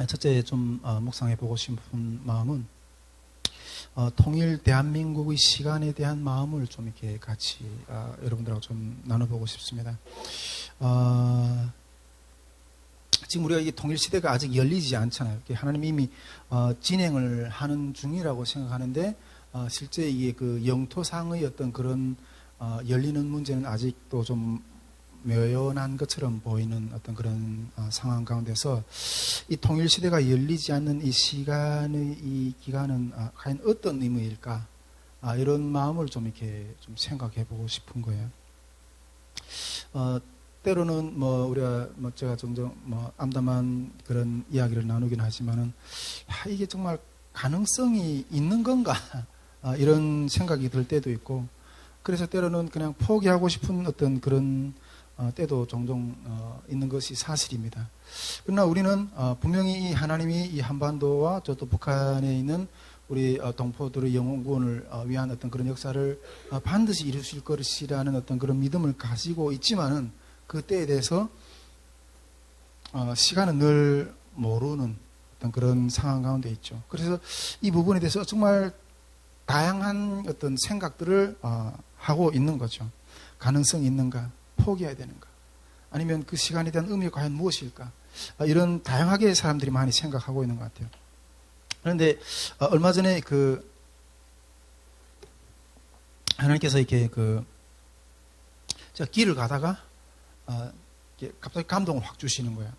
첫째 좀 묵상해 보고 싶은 마음은 통일 대한민국의 시간에 대한 마음을 좀 이렇게 같이 여러분들하고 좀 나눠보고 싶습니다. 지금 우리가 이 통일 시대가 아직 열리지 않잖아요. 하나님이 이미 진행을 하는 중이라고 생각하는데 실제 이게 그 영토상의 어떤 그런 열리는 문제는 아직도 좀 묘연한 것처럼 보이는 어떤 그런 상황 가운데서 이 통일 시대가 열리지 않는 이 시간의 이 기간은 과연 어떤 의미일까? 이런 마음을 좀 이렇게 좀 생각해 보고 싶은 거예요. 때로는 우리가 제가 종종 암담한 그런 이야기를 나누긴 하지만은 이게 정말 가능성이 있는 건가? 이런 생각이 들 때도 있고, 그래서 때로는 그냥 포기하고 싶은 어떤 그런 때도 종종 있는 것이 사실입니다. 그러나 우리는 분명히 하나님이 이 한반도와 또 북한에 있는 우리 동포들의 영혼구원을 위한 어떤 그런 역사를 반드시 이루실 것이라는 어떤 그런 믿음을 가지고 있지만은 그 때에 대해서 시간은 늘 모르는 어떤 그런 상황 가운데 있죠. 그래서 이 부분에 대해서 정말 다양한 어떤 생각들을 하고 있는 거죠. 가능성이 있는가? 포기해야 되는가? 아니면 그 시간에 대한 의미가 과연 무엇일까? 이런 다양하게 사람들이 많이 생각하고 있는 것 같아요. 그런데 얼마 전에 하나님께서 이렇게 제가 길을 가다가 갑자기 감동을 확 주시는 거예요.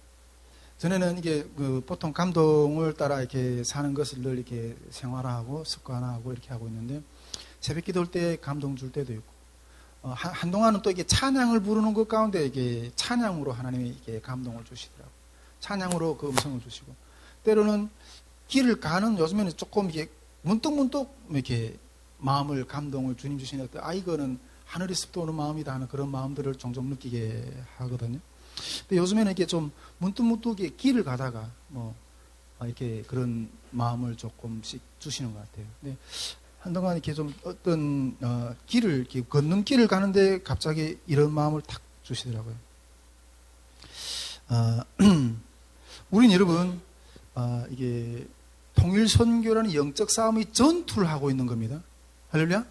전에는 이게 보통 감동을 따라 이렇게 사는 것을 늘 이렇게 생활화하고 습관화하고 이렇게 하고 있는데, 새벽 기도할 때 감동 줄 때도 있고, 한동안은 또 이게 찬양을 부르는 것 가운데 이게 찬양으로 하나님이 이렇게 감동을 주시더라고요. 찬양으로 그 음성을 주시고, 때로는 길을 가는 요즘에는 조금 이게 문득문득 이렇게 마음을 감동을 주님 주시는 어떤 이거는 하늘에서 오는 마음이다 하는 그런 마음들을 종종 느끼게 하거든요. 근데 요즘에는 이게 좀 문득문득 길을 가다가 이렇게 그런 마음을 조금씩 주시는 것 같아요. 근데 한동안 이렇게 좀 어떤 길을 이렇게 걷는 길을 가는데 갑자기 이런 마음을 탁 주시더라고요. 우린 여러분 이게 통일 선교라는 영적 싸움의 전투를 하고 있는 겁니다. 할렐루야.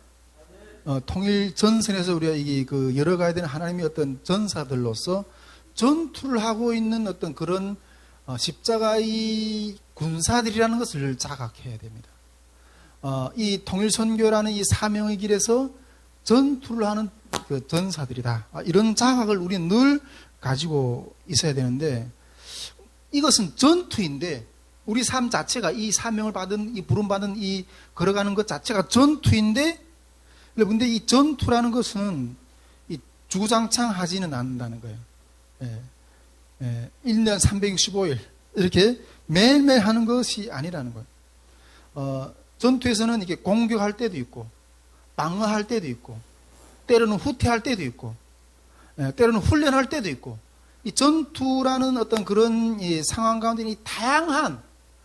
통일 전선에서 우리가 이게 열어가야 되는 하나님의 어떤 전사들로서 전투를 하고 있는 어떤 그런 십자가의 군사들이라는 것을 자각해야 됩니다. 이 통일선교라는 이 사명의 길에서 전투를 하는 그 전사들이다. 이런 자각을 우리는 늘 가지고 있어야 되는데, 이것은 전투인데, 우리 삶 자체가 이 사명을 받은, 이 부름받은 이 걸어가는 것 자체가 전투인데, 근데 이 전투라는 것은 이 주구장창 하지는 않는다는 거예요. 1년 365일 이렇게 매일매일 하는 것이 아니라는 거예요. 전투에서는 이게 공격할 때도 있고, 방어할 때도 있고, 때로는 후퇴할 때도 있고, 때로는 훈련할 때도 있고, 이 전투라는 어떤 그런 이 상황 가운데 이 다양한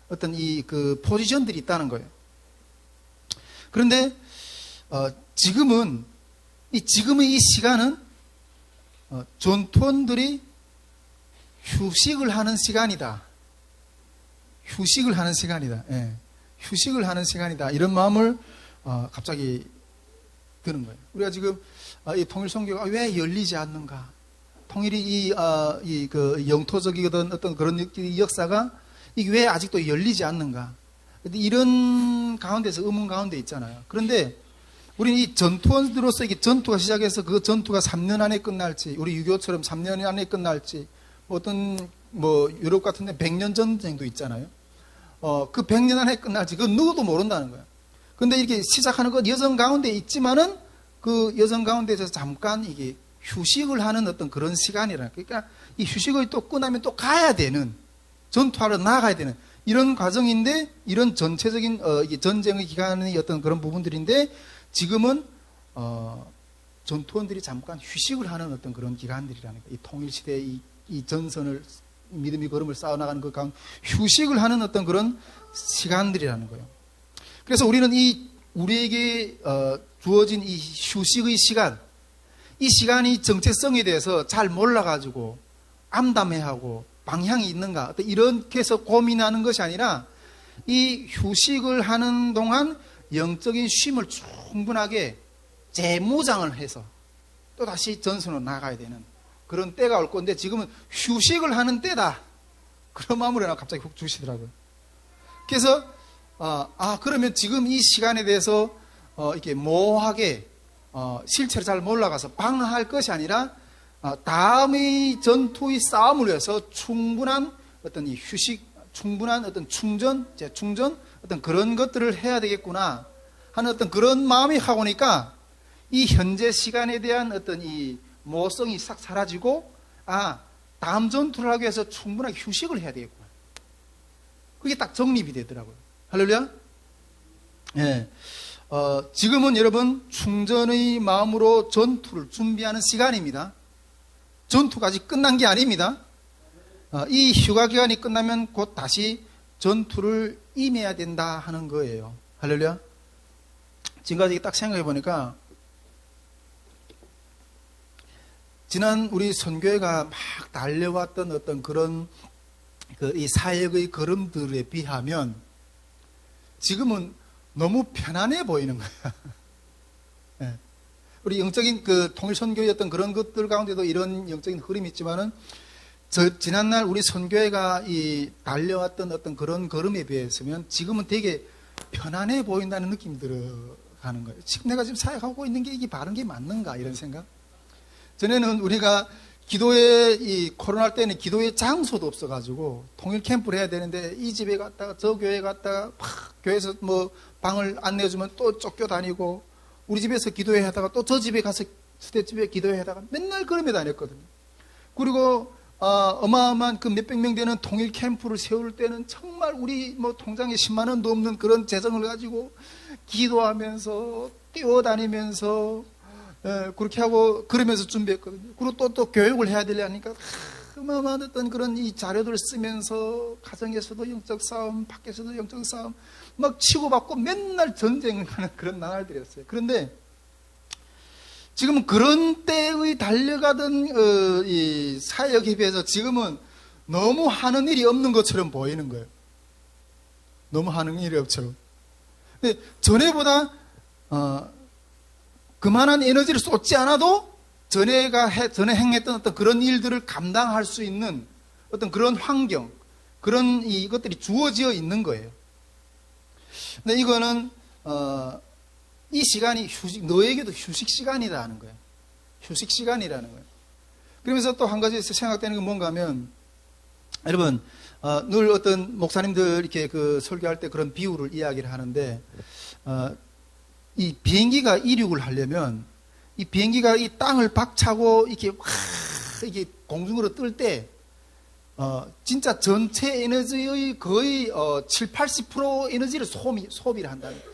어떤 포지션들이 있다는 거예요. 그런데 지금의 이 시간은 전투원들이 휴식을 하는 시간이다. 휴식을 하는 시간이다. 휴식을 하는 시간이다. 이런 마음을 갑자기 드는 거예요. 우리가 지금 이 통일선교가 왜 열리지 않는가? 통일이 영토적이든 어떤 그런 역사가 이게 왜 아직도 열리지 않는가? 이런 가운데서 의문 가운데 있잖아요. 그런데 우리는 이 전투원으로서 이게 전투가 시작해서 그 전투가 3년 안에 끝날지, 우리 유교처럼 3년 안에 끝날지, 유럽 같은 데 100년 전쟁도 있잖아요. 그 100년 안에 끝날지, 그건 누구도 모른다는 거예요. 근데 이렇게 시작하는 것 여정 가운데 있지만은 그 여정 가운데서 잠깐 이게 휴식을 하는 어떤 그런 시간이라. 그러니까 이 휴식을 또 끝나면 또 가야 되는, 전투하러 나가야 되는 이런 과정인데, 이런 전체적인 전쟁의 기간의 어떤 그런 부분들인데, 지금은 전투원들이 잠깐 휴식을 하는 어떤 그런 기간들이라는 거예요. 이 통일시대의 이 전선을 믿음의 걸음을 쌓아나가는 그 가운데 휴식을 하는 어떤 그런 시간들이라는 거예요. 그래서 우리는 우리에게 주어진 이 휴식의 시간, 이 시간이 정체성에 대해서 잘 몰라가지고 암담해하고 방향이 있는가, 어떤 이렇게 해서 고민하는 것이 아니라 이 휴식을 하는 동안 영적인 쉼을 충분하게 재무장을 해서 또 다시 전선으로 나가야 되는 그런 때가 올 건데, 지금은 휴식을 하는 때다, 그런 마음으로 갑자기 훅 주시더라고요. 그래서 그러면 지금 이 시간에 대해서 이렇게 모호하게 실체를 잘 몰라가서 방어할 것이 아니라 다음의 전투의 싸움을 위해서 충분한 어떤 이 휴식, 충분한 어떤 충전, 재충전, 어떤 그런 것들을 해야 되겠구나 하는 어떤 그런 마음이 하고 오니까 이 현재 시간에 대한 어떤 이 모성이 싹 사라지고, 다음 전투를 하기 위해서 충분하게 휴식을 해야 되겠구나. 그게 딱 정립이 되더라고요. 할렐루야? 예. 지금은 여러분 충전의 마음으로 전투를 준비하는 시간입니다. 전투가 아직 끝난 게 아닙니다. 이 휴가 기간이 끝나면 곧 다시 전투를 임해야 된다 하는 거예요. 할렐루야? 지금까지 딱 생각해 보니까 지난 우리 선교회가 막 달려왔던 어떤 그런 이 사역의 걸음들에 비하면 지금은 너무 편안해 보이는 거야. 네. 우리 영적인 그 통일선교였던 그런 것들 가운데도 이런 영적인 흐름이 있지만은, 지난날 우리 선교회가 이 달려왔던 어떤 그런 걸음에 비해서면 지금은 되게 편안해 보인다는 느낌이 들어가는 거예요. 지금 내가 지금 사역하고 있는 게 이게 바른 게 맞는가, 이런 생각. 전에는 우리가 기도회, 이 코로나 때는 기도회 장소도 없어가지고 통일 캠프를 해야 되는데 이 집에 갔다가 저 교회 갔다가 막 교회에서 뭐 방을 안 내주면 또 쫓겨다니고, 우리 집에서 기도회 하다가 또 저 집에 가서 스테집에 기도회 하다가 맨날 그러며 다녔거든요. 그리고 어마어마한 그 몇백 명 되는 통일 캠프를 세울 때는 정말 우리 뭐 통장에 10만 원도 없는 그런 재정을 가지고 기도하면서 뛰어다니면서 그렇게 하고 그러면서 준비했거든요. 그리고 또 교육을 해야 되려니까 어마어마한 어떤 그런 이 자료들을 쓰면서 가정에서도 영적 싸움, 밖에서도 영적 싸움 막 치고받고 맨날 전쟁을 하는 그런 나날들이었어요. 그런데 지금은 그런 때의 달려가던 이 사역에 비해서 지금은 너무 하는 일이 없는 것처럼 보이는 거예요. 너무 하는 일이 없처럼. 근데 전에보다 그만한 에너지를 쏟지 않아도 전에 행했던 어떤 그런 일들을 감당할 수 있는 어떤 그런 환경, 그런 이것들이 주어져 있는 거예요. 근데 이거는 이 시간이 너에게도 휴식 시간이다 하는 거예요. 휴식 시간이라는 거예요. 그러면서 또 한 가지 생각되는 건 뭔가 하면, 여러분 늘 어떤 목사님들 이렇게 그 설교할 때 그런 비유를 이야기를 하는데, 이 비행기가 이륙을 하려면 이 비행기가 이 땅을 박차고 이렇게 이게 공중으로 뜰 때 진짜 전체 에너지의 거의 7, 80% 에너지를 소비를 한다는 거죠.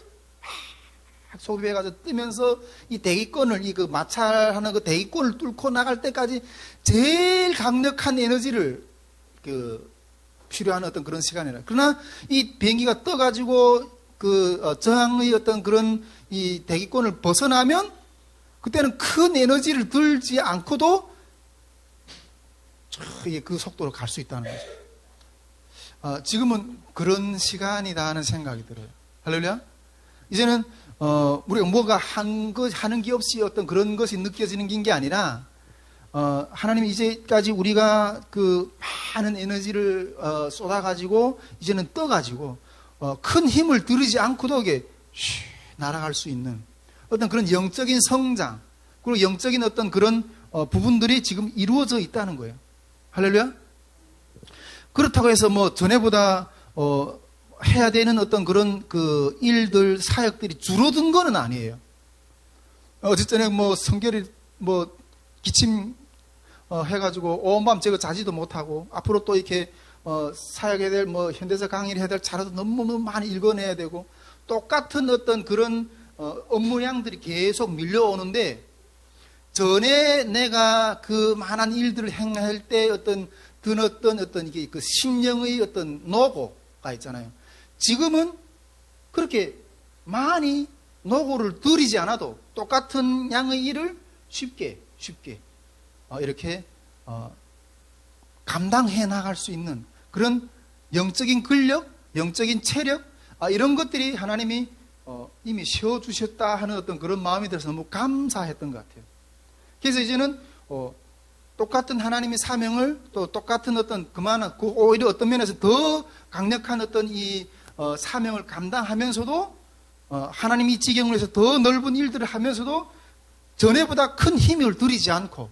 소비해가지고 뜨면서 이 대기권을, 이 그 마찰하는 그 대기권을 뚫고 나갈 때까지 제일 강력한 에너지를 필요한 어떤 그런 시간이라. 그러나 이 비행기가 떠가지고 저항의 어떤 그런 이 대기권을 벗어나면 그때는 큰 에너지를 들지 않고도 그 속도로 갈 수 있다는 거죠. 지금은 그런 시간이다 하는 생각이 들어요. 할렐루야? 이제는 우리가 뭐가 하는 게 없이 어떤 그런 것이 느껴지는 게 아니라, 하나님이 이제까지 우리가 그 많은 에너지를 쏟아가지고 이제는 떠가지고 큰 힘을 들이지 않고도 이게 날아갈 수 있는 어떤 그런 영적인 성장, 그리고 영적인 어떤 그런 부분들이 지금 이루어져 있다는 거예요. 할렐루야? 그렇다고 해서 뭐 전에보다 해야 되는 어떤 그런 그 일들, 사역들이 줄어든 거는 아니에요. 어쨌든 뭐 성결이 뭐 기침 해가지고 온 밤 제가 자지도 못하고, 앞으로 또 이렇게 사역해야 될 뭐 현대사 강의를 해야 될 자료도 너무 많이 읽어내야 되고, 똑같은 어떤 그런 업무량들이 계속 밀려오는데, 전에 내가 그 많은 일들을 행할 때 어떤 이게 그 심령의 어떤 노고가 있잖아요. 지금은 그렇게 많이 노고를 들이지 않아도 똑같은 양의 일을 쉽게 이렇게 감당해 나갈 수 있는 그런 영적인 근력, 영적인 체력, 이런 것들이 하나님이 이미 세워주셨다 하는 어떤 그런 마음이 들어서 너무 감사했던 것 같아요. 그래서 이제는 똑같은 하나님의 사명을 또 똑같은 어떤 그만한 오히려 어떤 면에서 더 강력한 어떤 이 사명을 감당하면서도 하나님이 지경을 해서 더 넓은 일들을 하면서도 전에보다 큰 힘을 들이지 않고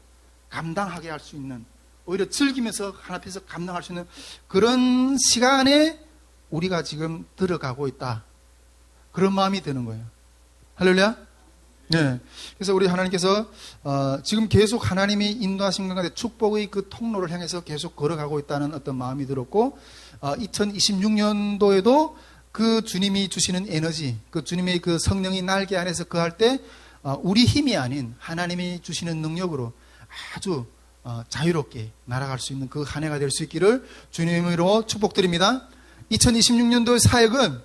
감당하게 할 수 있는, 오히려 즐기면서 하나님 앞에서 감당할 수 있는 그런 시간에 우리가 지금 들어가고 있다. 그런 마음이 드는 거예요. 할렐루야? 네. 그래서 우리 하나님께서 지금 계속 하나님이 인도하신 것 같아 축복의 그 통로를 향해서 계속 걸어가고 있다는 어떤 마음이 들었고, 2026년도에도 그 주님이 주시는 에너지, 그 주님의 그 성령이 날개 안에서 거할 때 우리 힘이 아닌 하나님이 주시는 능력으로 아주 자유롭게 날아갈 수 있는 그 한 해가 될 수 있기를 주님으로 축복드립니다. 2026년도의 사역은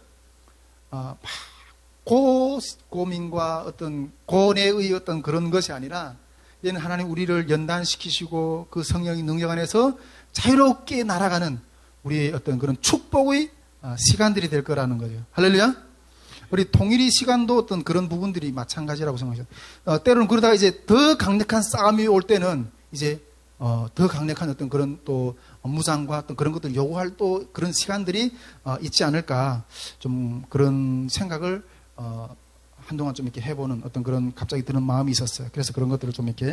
고민과 어떤 고뇌의 어떤 그런 것이 아니라 이제는 하나님 우리를 연단시키시고 그 성령의 능력 안에서 자유롭게 날아가는 우리의 어떤 그런 축복의 시간들이 될 거라는 거죠. 할렐루야. 우리 통일의 시간도 어떤 그런 부분들이 마찬가지라고 생각하죠. 때로는 그러다가 이제 더 강력한 싸움이 올 때는 이제 더 강력한 어떤 그런 또 무장과 어떤 그런 것들 요구할 또 그런 시간들이 있지 않을까, 좀 그런 생각을 한동안 좀 이렇게 해보는 어떤 그런 갑자기 드는 마음이 있었어요. 그래서 그런 것들을 좀 이렇게